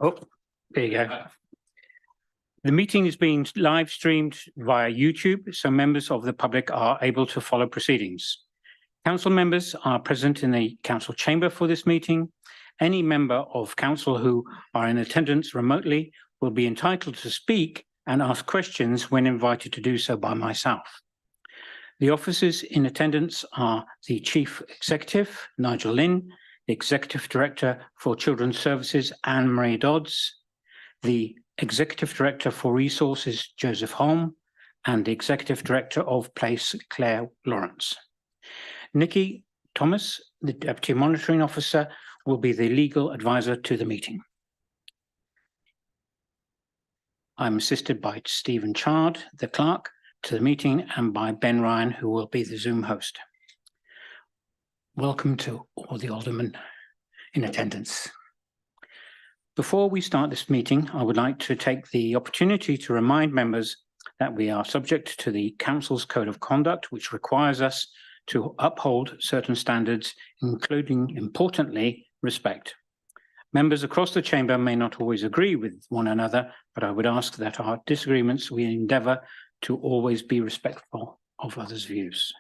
Oh, there you go. The meeting is being live streamed via YouTube, so members of the public are able to follow proceedings. Council members are present in the council chamber for this meeting. Any member of council who are in attendance remotely will be entitled to speak and ask questions when invited to do so by myself. The officers in attendance are the Chief Executive, Nigel Lynn, the Executive Director for Children's Services, Anne-Marie Dodds, the Executive Director for Resources, Joseph Holm, and the Executive Director of Place, Claire Lawrence. Nikki Thomas, the Deputy Monitoring Officer, will be the legal advisor to the meeting. I'm assisted by Stephen Chard, the clerk, to the meeting, and by Ben Ryan, who will be the Zoom host. Welcome to all the aldermen in attendance. Before we start this meeting, I would like to take the opportunity to remind members that we are subject to the Council's Code of Conduct, which requires us to uphold certain standards, including, importantly, respect. Members across the chamber may not always agree with one another, but I would ask that our disagreements we endeavour to always be respectful of others' views.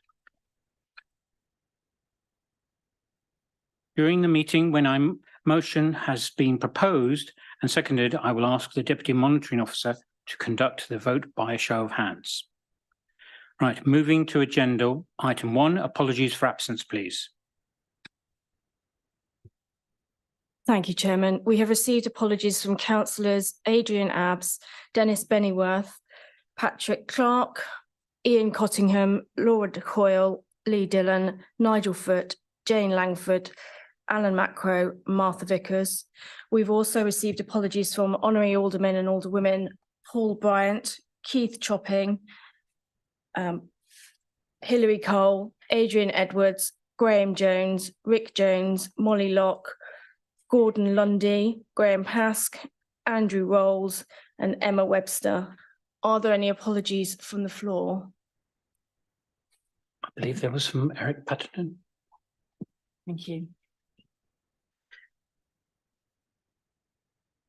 During the meeting, when a motion has been proposed and seconded, I will ask the Deputy Monitoring Officer to conduct the vote by a show of hands. Right, moving to agenda item 1, apologies for absence, please. Thank you, Chairman. We have received apologies from councillors Adrian Abbs, Dennis Bennyworth, Patrick Clark, Ian Cottingham, Laura Coyle, Lee Dillon, Nigel Foote, Jane Langford, Alan Macro, Martha Vickers. We've also received apologies from Honorary Aldermen and Alderwomen Paul Bryant, Keith Chopping, Hilary Cole, Adrian Edwards, Graham Jones, Rick Jones, Molly Locke, Gordon Lundy, Graham Hask, Andrew Rolls, and Emma Webster. Are there any apologies from the floor? I believe there was from Eric Patterson. Thank you.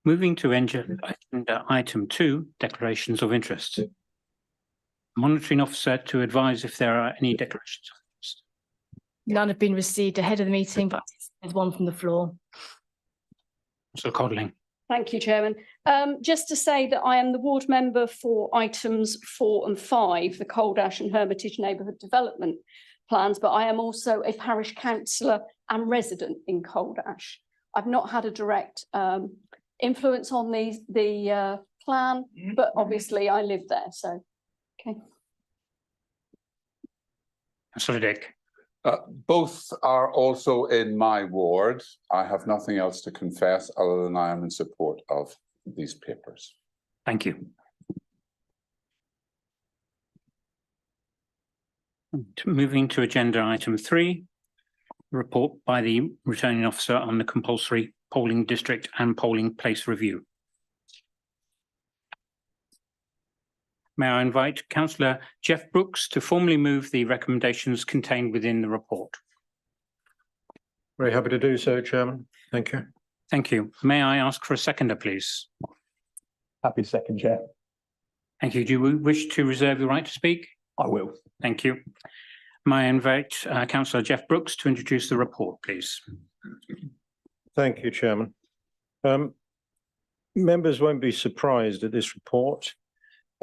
Moving to agenda item 2, declarations of interest. Monitoring Officer to advise if there are any declarations of interest. None have been received ahead of the meeting, but there's one from the floor. Councillor Codling. Thank you, Chairman. Just to say that I am the ward member for items 4 and 5, the Cold Ash and Hermitage Neighbourhood Development Plans, but I am also a parish councillor and resident in Cold Ash. I've not had a direct influence on the plan, but obviously I live there, so okay. Councillor Dick. Both are also in my ward. I have nothing else to confess other than I am in support of these papers. Thank you. Moving to agenda item 3, report by the returning officer on the compulsory polling district and polling place review. May I invite Councillor Jeff Brooks to formally move the recommendations contained within the report. Very happy to do so, Chairman. Thank you. Thank you. May I ask for a seconder, please? Happy to second, Chair. Thank you. Do you wish to reserve your right to speak? I will. Thank you. May I invite Councillor Jeff Brooks to introduce the report, please? Thank you, Chairman. Members won't be surprised at this report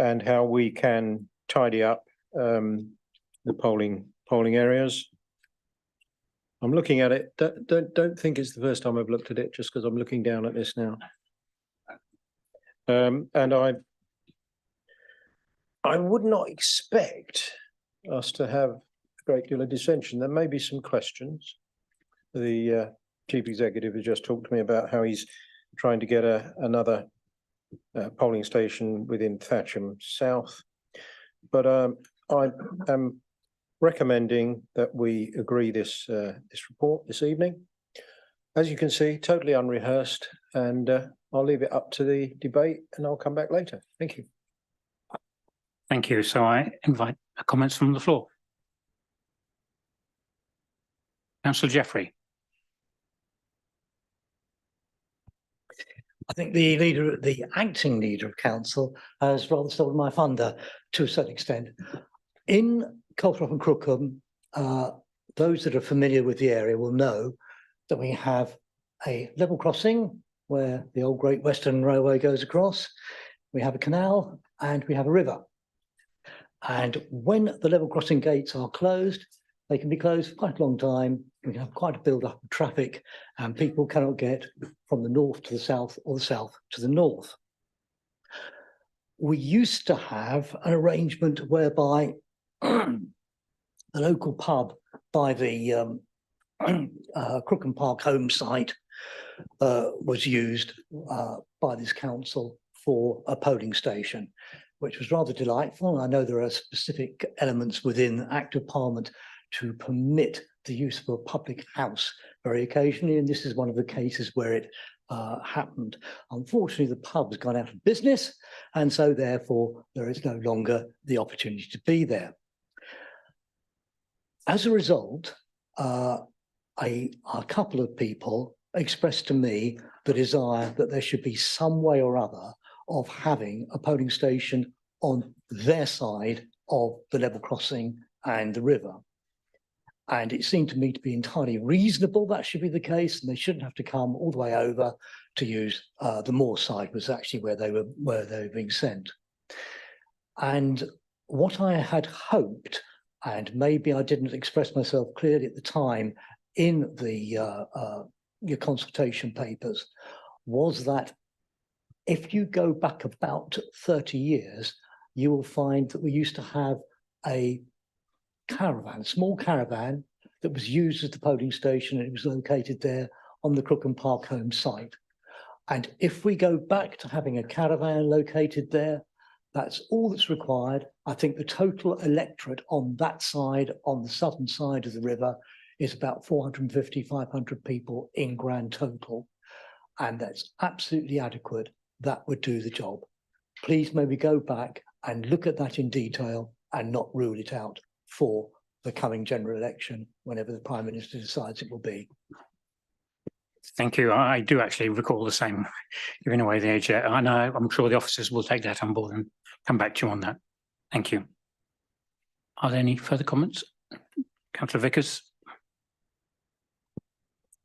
and how we can tidy up the polling areas. I'm looking at it. Don't think it's the first time I've looked at it, just because I'm looking down at this now. And I would not expect us to have a great deal of dissension. There may be some questions. The Chief Executive has just talked to me about how he's trying to get another polling station within Thatcham South. But I am recommending that we agree this report this evening. As you can see, totally unrehearsed, and I'll leave it up to the debate and I'll come back later. Thank you. Thank you. So I invite comments from the floor. Councillor Jeffrey. I think the acting leader of council has rather stolen my thunder to a certain extent. In Colcroft and Crookham, those that are familiar with the area will know that we have a level crossing where the old Great Western Railway goes across. We have a canal and we have a river. And when the level crossing gates are closed, they can be closed for quite a long time. We can have quite a build-up of traffic and people cannot get from the north to the south or the south to the north. We used to have an arrangement whereby the local pub by the Crookham Park home site was used by this council for a polling station, which was rather delightful. I know there are specific elements within Act of Parliament to permit the use of a public house very occasionally, and this is one of the cases where it happened. Unfortunately, the pub's gone out of business, and so therefore there is no longer the opportunity to be there. As a result, a couple of people expressed to me the desire that there should be some way or other of having a polling station on their side of the level crossing and the river. And it seemed to me to be entirely reasonable that should be the case, and they shouldn't have to come all the way over to use the moor side, was actually where they were being sent. And what I had hoped, and maybe I didn't express myself clearly at the time in your consultation papers, was that if you go back about 30 years, you will find that we used to have a caravan, a small caravan that was used as the polling station, and it was located there on the Crookham Park home site. And if we go back to having a caravan located there, that's all that's required. I think the total electorate on that side, on the southern side of the river, is about 450, 500 people in grand total. And that's absolutely adequate. That would do the job. Please maybe go back and look at that in detail and not rule it out for the coming general election, whenever the Prime Minister decides it will be. Thank you. I do actually recall the same, giving away the age. And I'm sure the officers will take that on board and come back to you on that. Thank you. Are there any further comments? Councillor Vickers.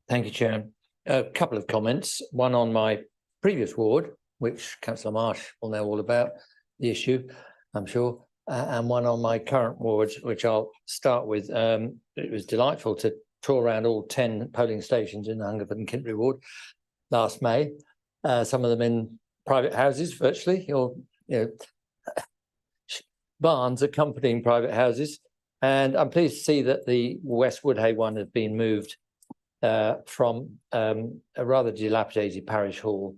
Thank you, Chair. A couple of comments. One on my previous ward, which Councillor Marsh will know all about the issue, I'm sure, and one on my current ward, which I'll start with. It was delightful to tour around all 10 polling stations in the Hungerford and Kintbury ward last May. Some of them in private houses, virtually, or barns accompanying private houses. And I'm pleased to see that the West Woodhay one has been moved from a rather dilapidated parish hall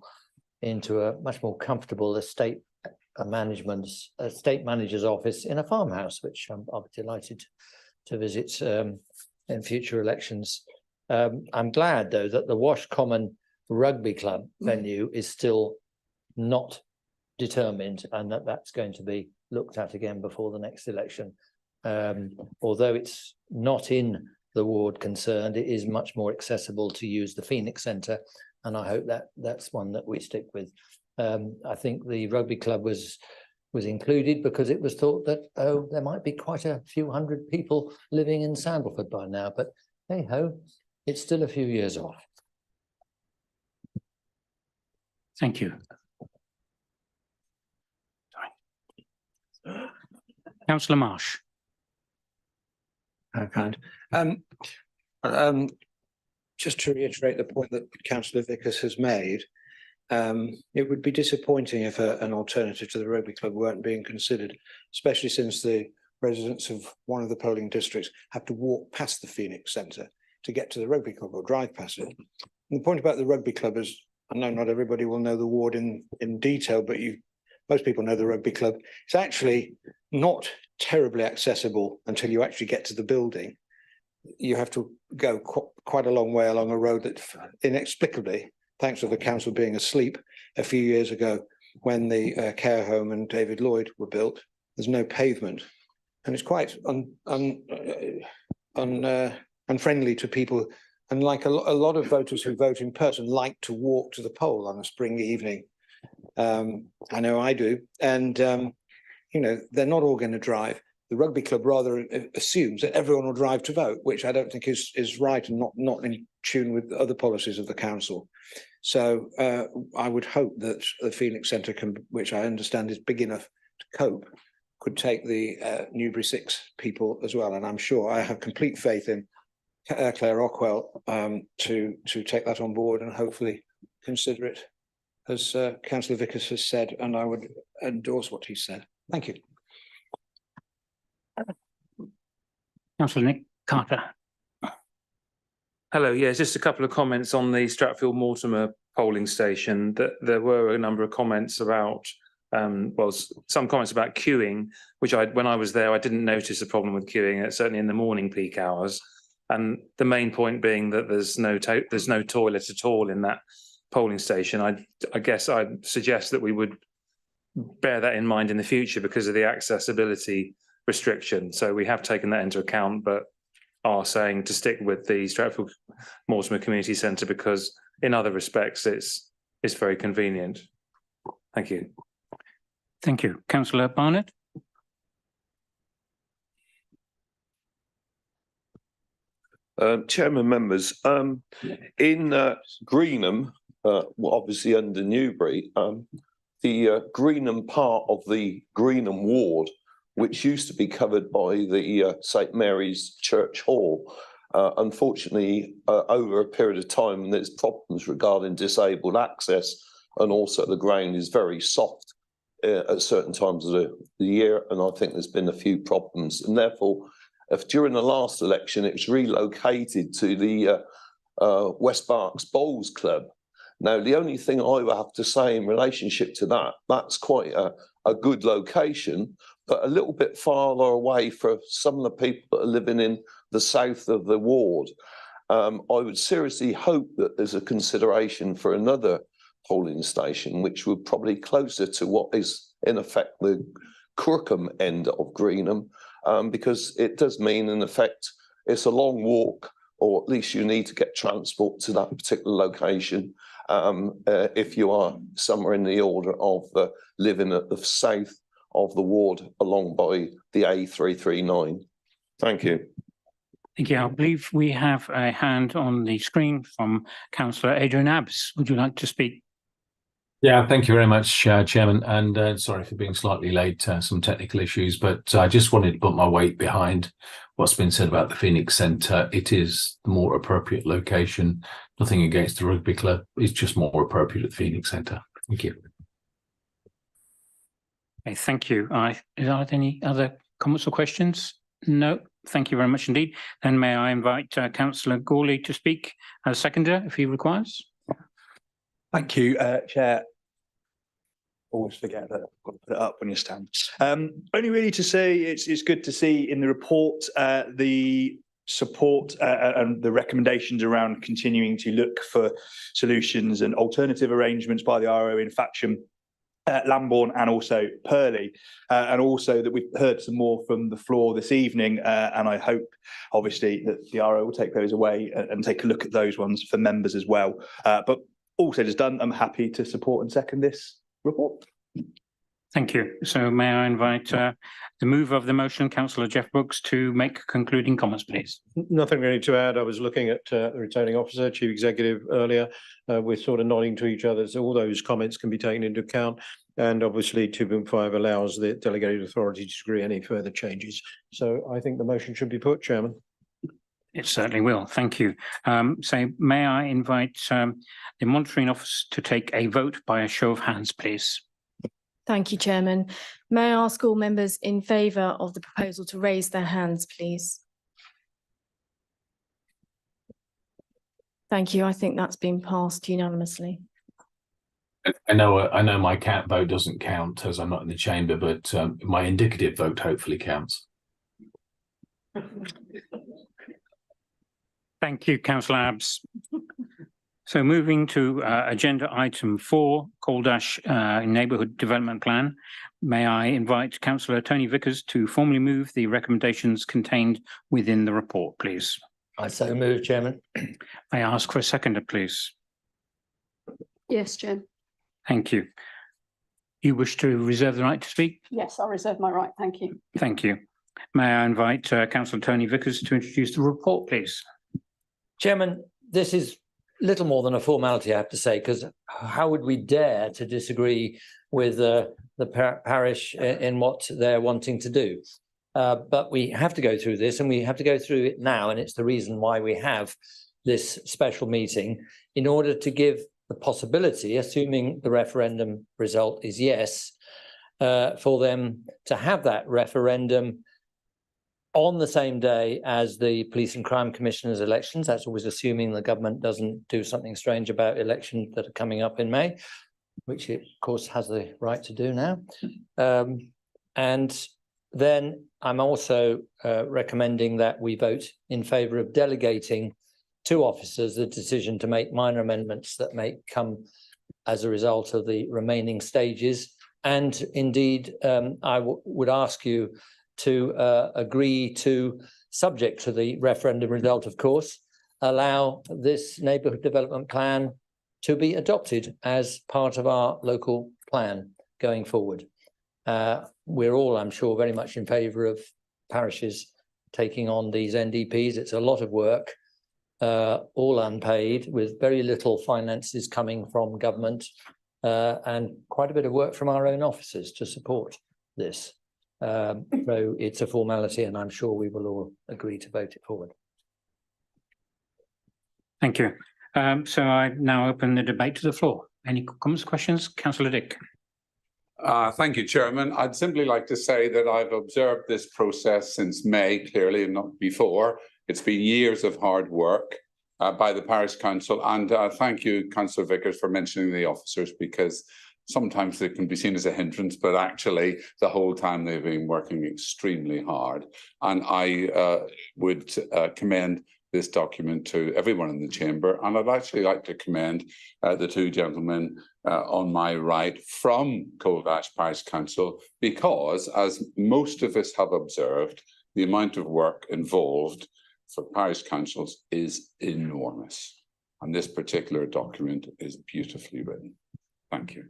into a much more comfortable estate manager's office in a farmhouse, which I'll be delighted to visit in future elections. I'm glad, though, that the Wash Common Rugby Club venue is still not determined, and that's going to be looked at again before the next election. Although it's not in the ward concerned, it is much more accessible to use the Phoenix Centre, and I hope that's one that we stick with. I think the rugby club was included because it was thought that, oh, there might be quite a few hundred people living in Sandalford by now, but hey ho, it's still a few years off. Thank you. Councillor Marsh. Just to reiterate the point that Councillor Vickers has made, it would be disappointing if an alternative to the rugby club weren't being considered, especially since the residents of one of the polling districts have to walk past the Phoenix Centre to get to the rugby club or drive past it. And the point about the rugby club is, I know not everybody will know the ward in detail, but most people know the rugby club. It's actually not terribly accessible until you actually get to the building. You have to go quite a long way along a road that inexplicably, thanks to the council being asleep a few years ago when the care home and David Lloyd were built, there's no pavement. And it's quite unfriendly to people And like a lot of voters who vote in person like to walk to the poll on a spring evening. I know I do. And, you know, they're not all going to drive. The rugby club rather assumes that everyone will drive to vote, which I don't think is right and not in tune with other policies of the council. So I would hope that the Phoenix Centre, which I understand is big enough to cope, could take the Newbury 6 people as well. And I'm sure I have complete faith in Claire Rockwell to take that on board and hopefully consider it, as Councillor Vickers has said, and I would endorse what he said. Thank you. Councillor Nick Carter. Hello, yeah, just a couple of comments on the Stratfield Mortimer polling station. That there were a number of comments about, some comments about queuing, which when I was there, I didn't notice a problem with queuing, certainly in the morning peak hours. And the main point being that there's no toilet at all in that polling station. I guess I'd suggest that we would bear that in mind in the future because of the accessibility restriction. So we have taken that into account, but are saying to stick with the Stratfield Mortimer Community Centre because in other respects it's very convenient. Thank you. Thank you. Councillor Barnett. Chairman, members, in Greenham, obviously under Newbury, the Greenham part of the Greenham ward, which used to be covered by the St Mary's Church Hall, unfortunately, over a period of time, there's problems regarding disabled access, and also the ground is very soft at certain times of the year, and I think there's been a few problems, and therefore, if during the last election it was relocated to the West Berks Bowls Club. Now, the only thing I would have to say in relationship to that, that's quite a good location, but a little bit farther away for some of the people that are living in the south of the ward. I would seriously hope that there's a consideration for another polling station, which would probably closer to what is in effect the Crookham end of Greenham, because it does mean in effect it's a long walk, or at least you need to get transport to that particular location if you are somewhere in the order of living at the south of the ward along by the A339. Thank you. Thank you. I believe we have a hand on the screen from Councillor Adrian Abbs. Would you like to speak? Yeah, thank you very much, Chairman, and sorry for being slightly late, some technical issues, but I just wanted to put my weight behind what's been said about the Phoenix Centre. It is the more appropriate location. Nothing against the rugby club. It's just more appropriate at the Phoenix Centre. Thank you. Okay, thank you. Are there any other comments or questions? No, thank you very much indeed. Then may I invite Councillor Gawley to speak as seconder if he requires. Thank you, Chair. Always forget that I've got to put it up when you stand. Only really to say it's good to see in the report the support and the recommendations around continuing to look for solutions and alternative arrangements by the RO in Fatcham, Lambourne and also Purley, and also that we've heard some more from the floor this evening, and I hope obviously that the RO will take those away and take a look at those ones for members as well. But all said is done, I'm happy to support and second this report. Thank you. So may I invite the mover of the motion, Councillor Jeff Brooks, to make concluding comments, please. Nothing really to add. I was looking at the returning officer, chief executive earlier. We're sort of nodding to each other, so all those comments can be taken into account. And obviously 2.5 allows the delegated authority to agree any further changes. So I think the motion should be put, Chairman. It certainly will. Thank you. So may I invite the monitoring office to take a vote by a show of hands, please. Thank you, Chairman. May I ask all members in favour of the proposal to raise their hands, please? Thank you. I think that's been passed unanimously. I know my vote doesn't count as I'm not in the chamber, but my indicative vote hopefully counts. Thank you, Councillor Abbs. So moving to agenda item 4, Caldash Neighbourhood Development Plan. May I invite Councillor Tony Vickers to formally move the recommendations contained within the report, please. I so move, Chairman. I ask for a seconder, please. Yes, Chair. Thank you. You wish to reserve the right to speak? Yes, I reserve my right. Thank you. Thank you. May I invite Councillor Tony Vickers to introduce the report, please? Chairman, this is little more than a formality, I have to say, because how would we dare to disagree with the parish in what they're wanting to do? But we have to go through this, and we have to go through it now, and it's the reason why we have this special meeting, in order to give the possibility, assuming the referendum result is yes, for them to have that referendum on the same day as the Police and Crime Commissioners elections. That's always assuming the government doesn't do something strange about elections that are coming up in May, which it, of course, has the right to do now. And then I'm also recommending that we vote in favour of delegating to officers the decision to make minor amendments that may come as a result of the remaining stages. And indeed, I would ask you to agree to, subject to the referendum result, of course, allow this neighbourhood development plan to be adopted as part of our local plan going forward. We're all, I'm sure, very much in favour of parishes taking on these NDPs. It's a lot of work, all unpaid, with very little finances coming from government, and quite a bit of work from our own officers to support this. So it's a formality, and I'm sure we will all agree to vote it forward. Thank you. So I now open the debate to the floor. Any comments, questions? Councillor Dick. Thank you, Chairman. I'd simply like to say that I've observed this process since May, clearly, and not before. It's been years of hard work by the Parish Council, and thank you, Councillor Vickers, for mentioning the officers, because sometimes they can be seen as a hindrance, but actually the whole time they've been working extremely hard. And I would commend this document to everyone in the chamber. And I'd actually like to commend the two gentlemen on my right from Coldash Parish Council, because as most of us have observed, the amount of work involved for parish councils is enormous. And this particular document is beautifully written. Thank you.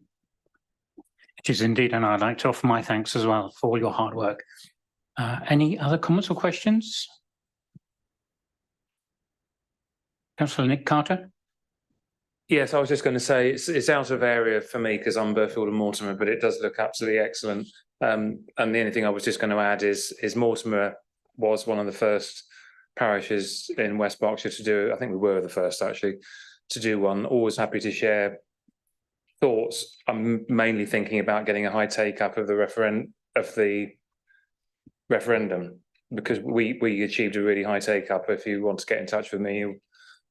It is indeed, and I'd like to offer my thanks as well for all your hard work. Any other comments or questions? Councillor Nick Carter. Yes, I was just going to say it's out of area for me because I'm Burfield and Mortimer, but it does look absolutely excellent. And the only thing I was just going to add is Mortimer was one of the first parishes in West Berkshire to do. I think we were the first actually to do one. Always happy to share thoughts. I'm mainly thinking about getting a high take up of the referendum, because we achieved a really high take up. If you want to get in touch with me, you're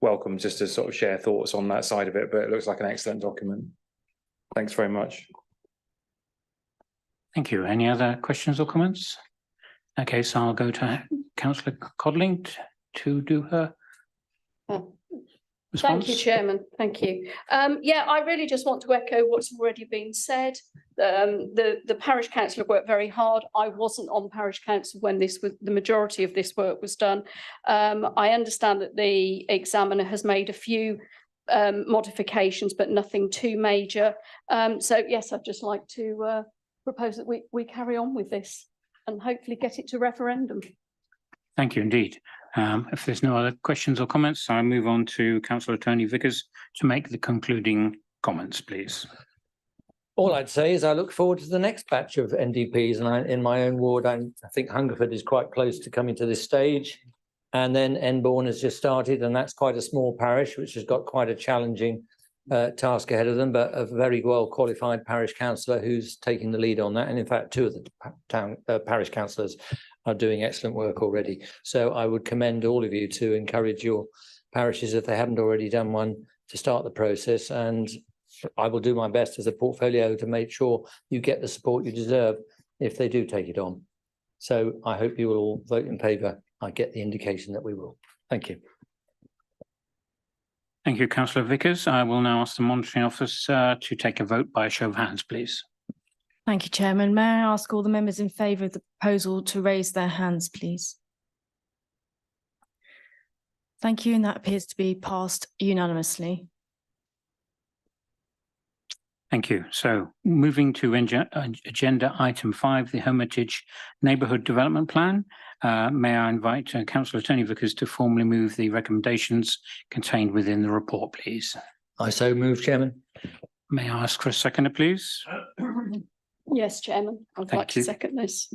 welcome just to sort of share thoughts on that side of it, but it looks like an excellent document. Thanks very much. Thank you. Any other questions or comments? Okay, so I'll go to Councillor Codling to do her response. Thank you, Chairman. Thank you. Yeah, I really just want to echo what's already been said. The parish council have worked very hard. I wasn't on parish council when the majority of this work was done. I understand that the examiner has made a few modifications, but nothing too major. So yes, I'd just like to propose that we carry on with this and hopefully get it to referendum. Thank you indeed. If there's no other questions or comments, I move on to Councillor Tony Vickers to make the concluding comments, please. All I'd say is I look forward to the next batch of NDPs, and in my own ward, I think Hungerford is quite close to coming to this stage. And then Enbourne has just started, and that's quite a small parish, which has got quite a challenging task ahead of them, but a very well qualified parish councillor who's taking the lead on that. And in fact, two of the parish councillors are doing excellent work already. So I would commend all of you to encourage your parishes, if they haven't already done one, to start the process. And I will do my best as a portfolio to make sure you get the support you deserve if they do take it on. So I hope you will all vote in favour. I get the indication that we will. Thank you. Thank you, Councillor Vickers. I will now ask the monitoring officer to take a vote by a show of hands, please. Thank you, Chairman. May I ask all the members in favour of the proposal to raise their hands, please? Thank you, and that appears to be passed unanimously. Thank you. So moving to agenda item 5, the Hermitage Neighbourhood Development Plan. May I invite Councillor Tony Vickers to formally move the recommendations contained within the report, please. I so move, Chairman. May I ask for a seconder, please? Yes, Chairman, I'd Thank like to you. second this.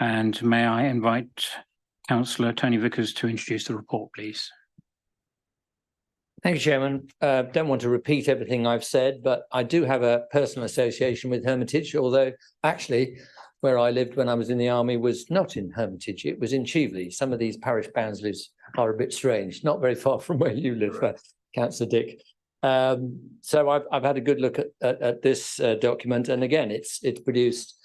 And may I invite Councillor Tony Vickers to introduce the report, please? Thank you, Chairman. Don't want to repeat everything I've said, but I do have a personal association with Hermitage, although actually where I lived when I was in the army was not in Hermitage, it was in Cheveley. Some of these parish boundaries are a bit strange, not very far from where you live, Councillor Dick. So I've had a good look at this document, and again, it's produced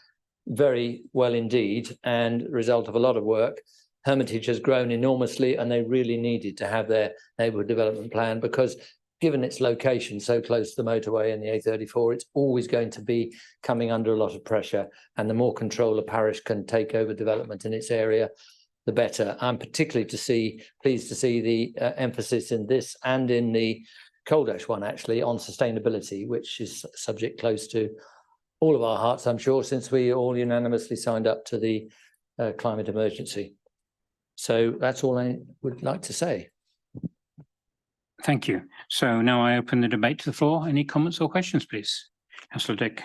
very well indeed, and the result of a lot of work. Hermitage has grown enormously, and they really needed to have their neighbourhood development plan because given its location so close to the motorway and the A34, it's always going to be coming under a lot of pressure. And the more control a parish can take over development in its area, the better. I'm particularly pleased to see the emphasis in this and in the Coldash one actually on sustainability, which is a subject close to all of our hearts, I'm sure, since we all unanimously signed up to the climate emergency. So that's all I would like to say. Thank you. So now I open the debate to the floor. Any comments or questions, please? Councillor Dick.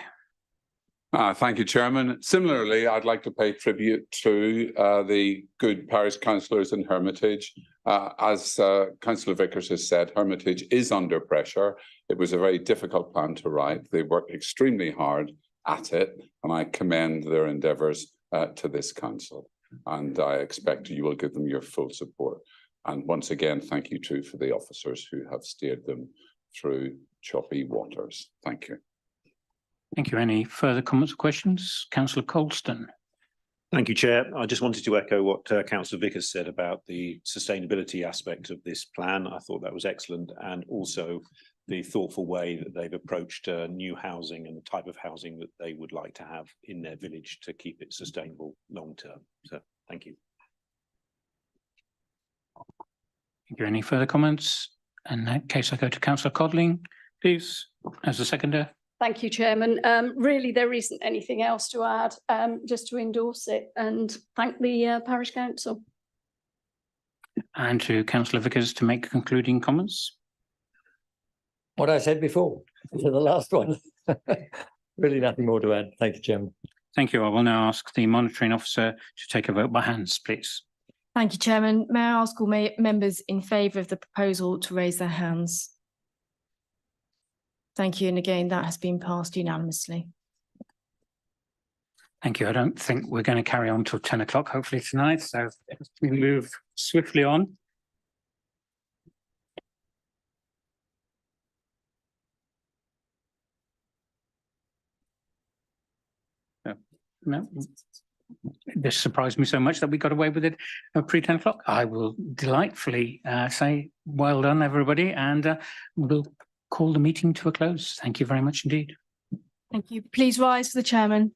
Thank you, Chairman. Similarly, I'd like to pay tribute to the good parish councillors in Hermitage. As Councillor Vickers has said, Hermitage is under pressure. It was a very difficult plan to write. They worked extremely hard at it, and I commend their endeavours to this council. And I expect you will give them your full support. And once again, thank you too for the officers who have steered them through choppy waters. Thank you. Thank you. Any further comments or questions? Councillor Colston. Thank you, Chair. I just wanted to echo what Councillor Vickers said about the sustainability aspect of this plan. I thought that was excellent, and also the thoughtful way that they've approached new housing and the type of housing that they would like to have in their village to keep it sustainable long term. So thank you. Thank you. Any further comments? In that case, I go to Councillor Codling, please, as a seconder. Thank you, Chairman. Really, there isn't anything else to add, just to endorse it and thank the Parish Council. And to Councillor Vickers to make concluding comments. What I said before, to the last one. Really nothing more to add. Thank you, Chairman. Thank you. I will now ask the monitoring officer to take a vote by hands, please. Thank you, Chairman. May I ask all members in favour of the proposal to raise their hands? Thank you. And again, that has been passed unanimously. Thank you. I don't think we're going to carry on till 10 o'clock, hopefully tonight. So we move swiftly on. No, this surprised me so much that we got away with it pre 10 o'clock. I will delightfully say well done, everybody, and we'll call the meeting to a close. Thank you very much indeed. Thank you. Please rise for the chairman.